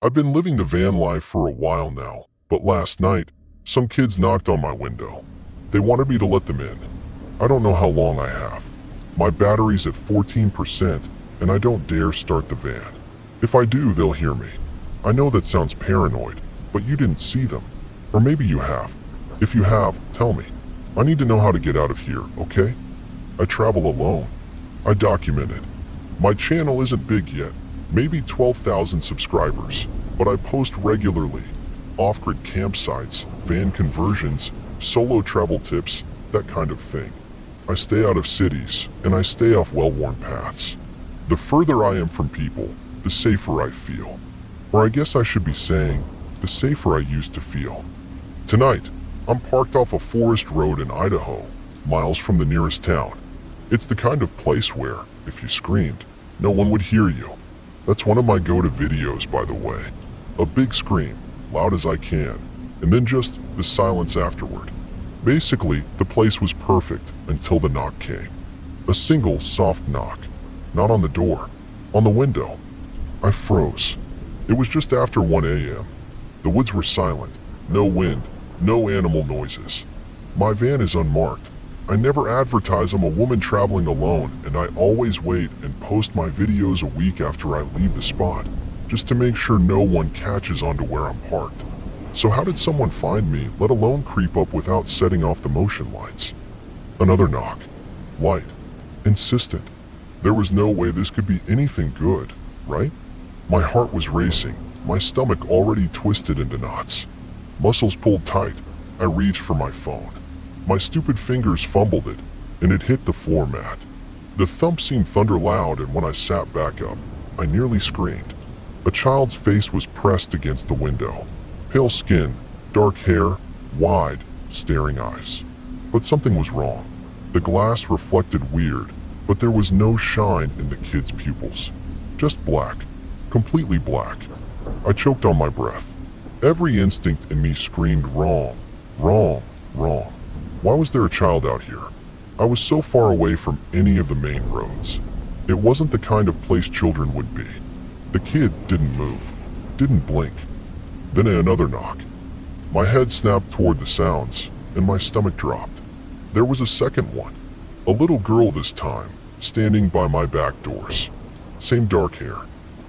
I've been living the van life for a while now, but last night, some kids knocked on my window. They wanted me to let them in. I don't know how long I have. My battery's at 14%, and I don't dare start the van. If I do, they'll hear me. I know that sounds paranoid, but you didn't see them. Or maybe you have. If you have, tell me. I need to know how to get out of here, okay? I travel alone. I document it. My channel isn't big yet, maybe 12,000 subscribers, but I post regularly. Off-grid campsites, van conversions, solo travel tips, that kind of thing. I stay out of cities, and I stay off well-worn paths. The further I am from people, the safer I feel. Or I guess I should be saying, the safer I used to feel. Tonight, I'm parked off a forest road in Idaho, miles from the nearest town. It's the kind of place where, if you screamed, no one would hear you. That's one of my go-to videos, by the way. A big scream, loud as I can, and then just the silence afterward. Basically, the place was perfect until the knock came. A single, soft knock. Not on the door, on the window. I froze. It was just after 1 a.m. The woods were silent, no wind, no animal noises. My van is unmarked. I never advertise I'm a woman traveling alone, and I always wait and post my videos a week after I leave the spot, just to make sure no one catches on to where I'm parked. So how did someone find me, let alone creep up without setting off the motion lights? Another knock. Light. Insistent. There was no way this could be anything good, right? My heart was racing, my stomach already twisted into knots. Muscles pulled tight. I reached for my phone. My stupid fingers fumbled it, and it hit the floor mat. The thump seemed thunder loud, and when I sat back up, I nearly screamed. A child's face was pressed against the window. Pale skin, dark hair, wide, staring eyes. But something was wrong. The glass reflected weird, but there was no shine in the kid's pupils. Just black. Completely black. I choked on my breath. Every instinct in me screamed wrong, wrong, wrong. Why was there a child out here? I was so far away from any of the main roads. It wasn't the kind of place children would be. The kid didn't move, didn't blink. Then another knock. My head snapped toward the sounds, and my stomach dropped. There was a second one. A little girl this time, standing by my back doors. Same dark hair.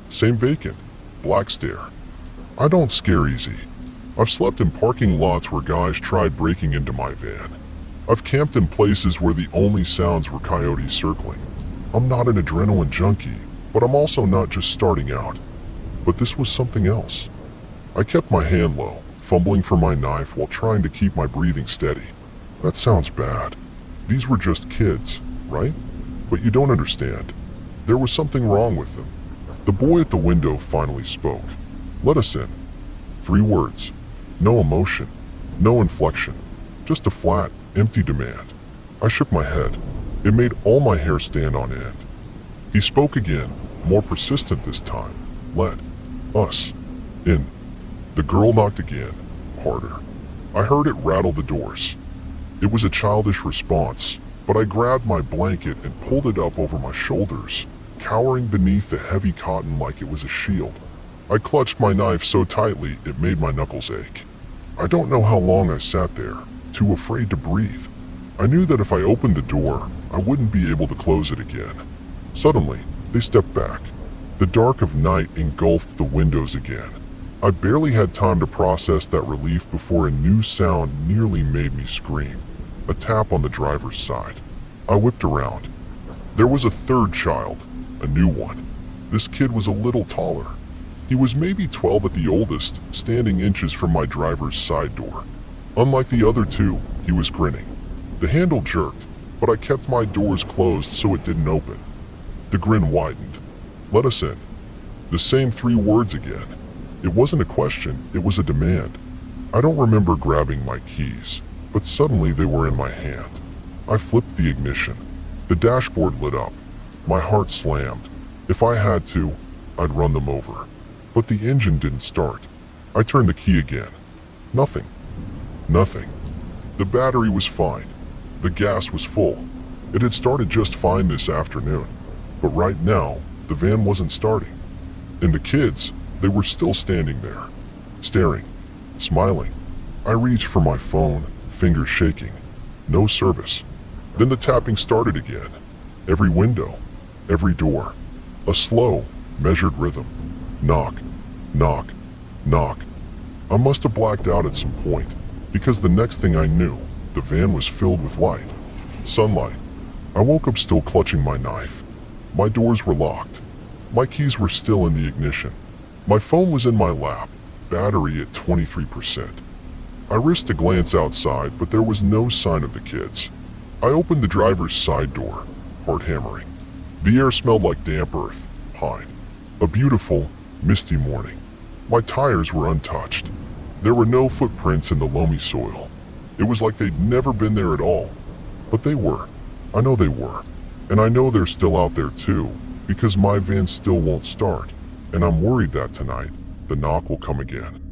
Same vacant, black stare. I don't scare easy. I've slept in parking lots where guys tried breaking into my van. I've camped in places where the only sounds were coyotes circling. I'm not an adrenaline junkie, but I'm also not just starting out. But this was something else. I kept my hand low, fumbling for my knife while trying to keep my breathing steady. That sounds bad. These were just kids, right? But you don't understand. There was something wrong with them. The boy at the window finally spoke. Let us in. 3 words. No emotion. No inflection. Just a flat, empty demand. I shook my head. It made all my hair stand on end. He spoke again, more persistent this time. Let us in. The girl knocked again, harder. I heard it rattle the doors. It was a childish response, but I grabbed my blanket and pulled it up over my shoulders, cowering beneath the heavy cotton like it was a shield. I clutched my knife so tightly it made my knuckles ache. I don't know how long I sat there, too afraid to breathe. I knew that if I opened the door, I wouldn't be able to close it again. Suddenly, they stepped back. The dark of night engulfed the windows again. I barely had time to process that relief before a new sound nearly made me scream. A tap on the driver's side. I whipped around. There was a third child, a new one. This kid was a little taller. He was maybe 12 at the oldest, standing inches from my driver's side door. Unlike the other two, he was grinning. The handle jerked, but I kept my doors closed so it didn't open. The grin widened. Let us in. The same 3 words again. It wasn't a question, it was a demand. I don't remember grabbing my keys, but suddenly they were in my hand. I flipped the ignition. The dashboard lit up. My heart slammed. If I had to, I'd run them over. But the engine didn't start. I turned the key again. Nothing. Nothing. The battery was fine. The gas was full. It had started just fine this afternoon. But right now, the van wasn't starting. And the kids, They were still standing there, staring, smiling. I reached for my phone, fingers shaking. No service. Then the tapping started again. Every window, every door. A slow, measured rhythm. Knock, knock, knock. I must have blacked out at some point, because the next thing I knew, the van was filled with light. Sunlight. I woke up still clutching my knife. My doors were locked. My keys were still in the ignition. My phone was in my lap, battery at 23%. I risked a glance outside, but there was no sign of the kids. I opened the driver's side door, heart hammering. The air smelled like damp earth, pine. A beautiful, misty morning. My tires were untouched. There were no footprints in the loamy soil. It was like they'd never been there at all. But they were. I know they were. And I know they're still out there too, because my van still won't start. And I'm worried that tonight, the knock will come again.